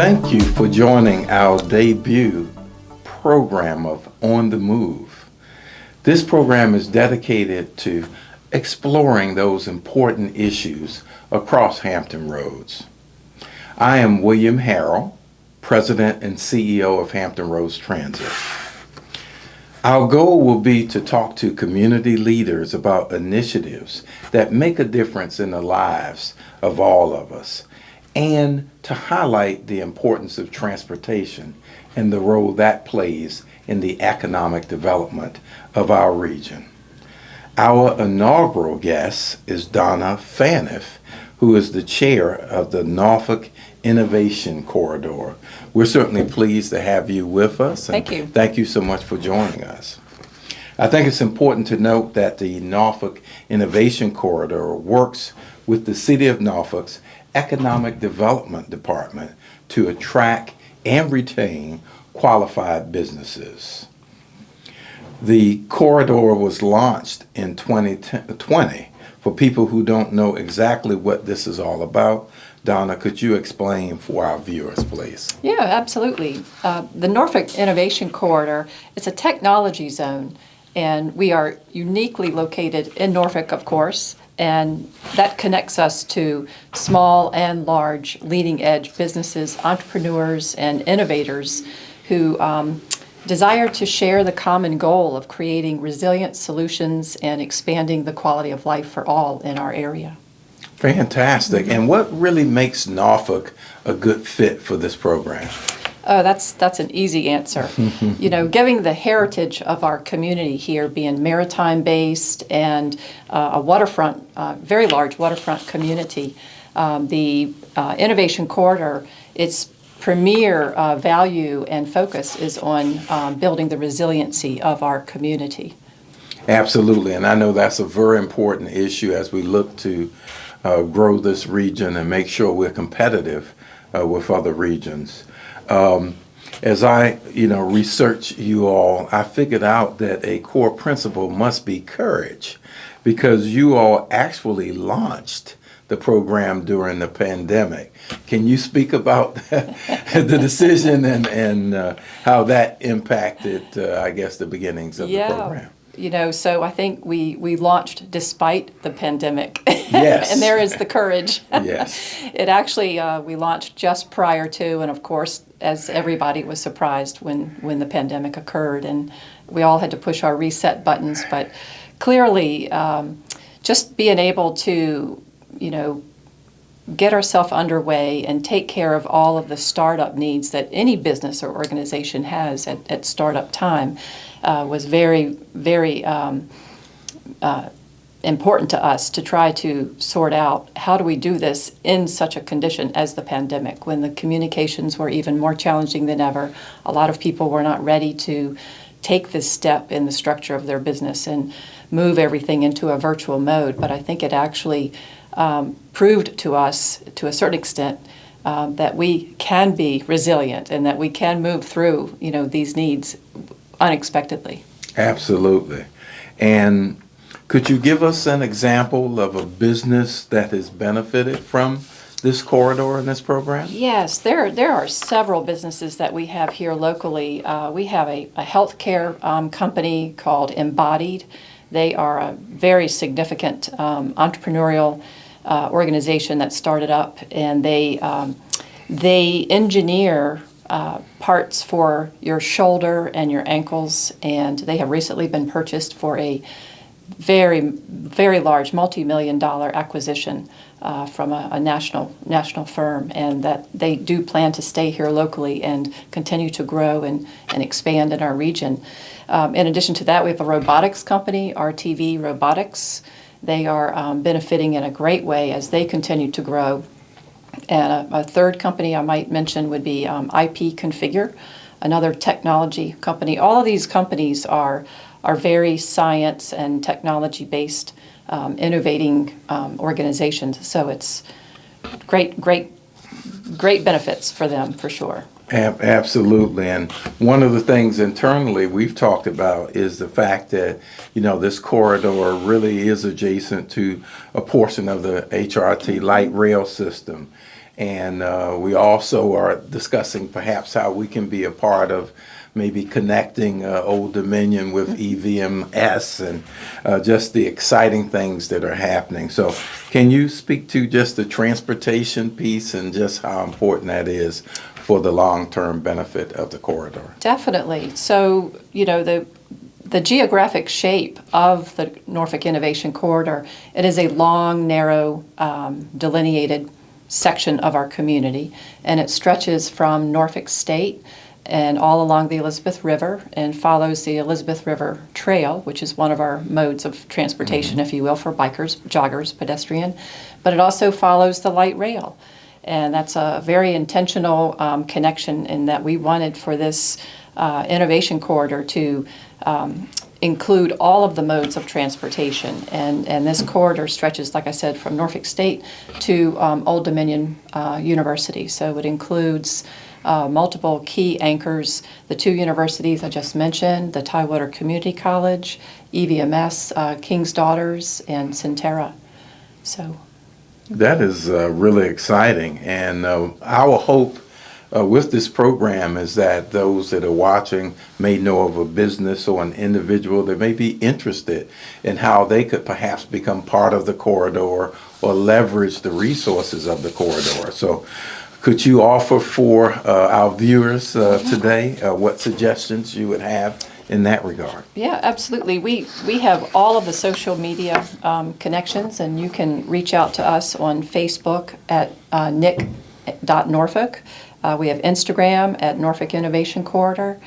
Thank you for joining our debut program of On the Move. This program is dedicated to exploring those important issues across Hampton Roads. I am William Harrell, President and CEO of Hampton Roads Transit. Our goal will be to talk to community leaders about initiatives that make a difference in the lives of all of us, and to highlight the importance of transportation and the role that plays in the economic development of our region. Our inaugural guest is Donna Phaneuf, who is the chair of the Norfolk Innovation Corridor. We're certainly pleased to have you with us. Thank you. Thank you so much for joining us. I think it's important to note that the Norfolk Innovation Corridor works with the City of Norfolk's Economic Development Department to attract and retain qualified businesses. The corridor was launched in 2020. For people who don't know exactly what this is all about, Donna, could you explain for our viewers, please? Yeah, absolutely. The Norfolk Innovation Corridor, it's a technology zone, and we are uniquely located in Norfolk, of course, and that connects us to small and large leading-edge businesses, entrepreneurs, and innovators who desire to share the common goal of creating resilient solutions and expanding the quality of life for all in our area. Fantastic. And what really makes Norfolk a good fit for this program? Oh, that's an easy answer. Given the heritage of our community here being maritime-based and a waterfront, very large waterfront community, the Innovation Corridor, its premier value and focus is on building the resiliency of our community. Absolutely, and I know that's a very important issue as we look to grow this region and make sure we're competitive with other regions. As I, research you all, I figured out that a core principle must be courage, because you all actually launched the program during the pandemic. Can you speak about the decision and how that impacted, the beginnings of the program? So I think we launched despite the pandemic. Yes. And there is the courage. Yes. It actually, we launched just prior to, and of course, as everybody was surprised when the pandemic occurred, and we all had to push our reset buttons. But clearly, just being able to, get ourselves underway and take care of all of the startup needs that any business or organization has at startup time was very, very important to us to try to sort out how do we do this in such a condition as the pandemic, when the communications were even more challenging than ever. A lot of people were not ready to take this step in the structure of their business and move everything into a virtual mode. But I think it actually proved to us, to a certain extent, that we can be resilient and that we can move through, these needs unexpectedly. Absolutely. And could you give us an example of a business that has benefited from this corridor and this program? Yes, there are several businesses that we have here locally. We have a healthcare company called Embodied. They are a very significant entrepreneurial organization that started up, and they engineer parts for your shoulder and your ankles, and they have recently been purchased for a very, very large multi-million-dollar acquisition from a national firm, and that they do plan to stay here locally and continue to grow and expand in our region. In addition to that, we have a robotics company, RTV Robotics. They are benefiting in a great way as they continue to grow. And a third company I might mention would be IP Configure, another technology company. All of these companies are very science and technology-based, innovating organizations. So it's great benefits for them, for sure. Absolutely. And one of the things internally we've talked about is the fact that, this corridor really is adjacent to a portion of the HRT light rail system. And we also are discussing perhaps how we can be a part of maybe connecting Old Dominion with EVMS and just the exciting things that are happening. So can you speak to just the transportation piece and just how important that is for the long-term benefit of the corridor? Definitely. So, the geographic shape of the Norfolk Innovation Corridor, it is a long, narrow, delineated section of our community, and it stretches from Norfolk State and all along the Elizabeth River and follows the Elizabeth River Trail, which is one of our modes of transportation, if you will, for bikers, joggers, pedestrian. But it also follows the light rail. And that's a very intentional connection in that we wanted for this innovation corridor to include all of the modes of transportation. And this corridor stretches, like I said, from Norfolk State to Old Dominion University. So it includes multiple key anchors, the two universities I just mentioned, the Tidewater Community College, EVMS, King's Daughters, and Centera. So that is really exciting. And our hope with this program is that those that are watching may know of a business or an individual that may be interested in how they could perhaps become part of the corridor or leverage the resources of the corridor. So could you offer for our viewers today what suggestions you would have in that regard? yeah, absolutely. We have all of the social media connections, and you can reach out to us on Facebook at nick.norfolk. We have Instagram at Norfolk Innovation Corridor,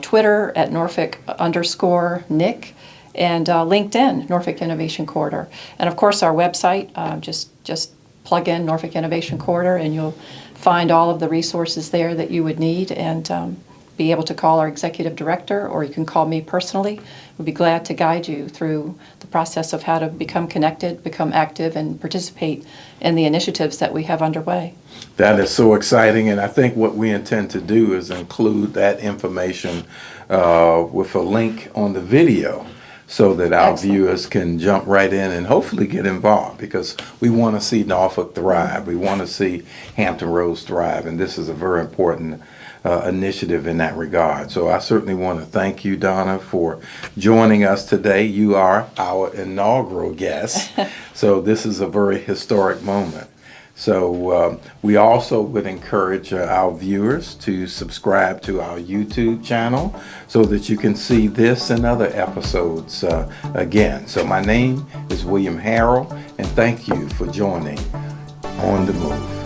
Twitter at Norfolk_Nick, and LinkedIn, Norfolk Innovation Corridor. And of course our website, just plug in Norfolk Innovation Corridor and you'll find all of the resources there that you would need, and be able to call our executive director, or you can call me personally. We'd be glad to guide you through the process of how to become connected, become active, and participate in the initiatives that we have underway. That is so exciting, and I think what we intend to do is include that information with a link on the video so that our Excellent. viewers can jump right in and hopefully get involved, because we want to see Norfolk thrive. We want to see Hampton Roads thrive, and this is a very important initiative in that regard. So I certainly want to thank you, Donna, for joining us today. You are our inaugural guest, so this is a very historic moment. So we also would encourage our viewers to subscribe to our YouTube channel so that you can see this and other episodes again. So my name is William Harrell, and thank you for joining On the Move.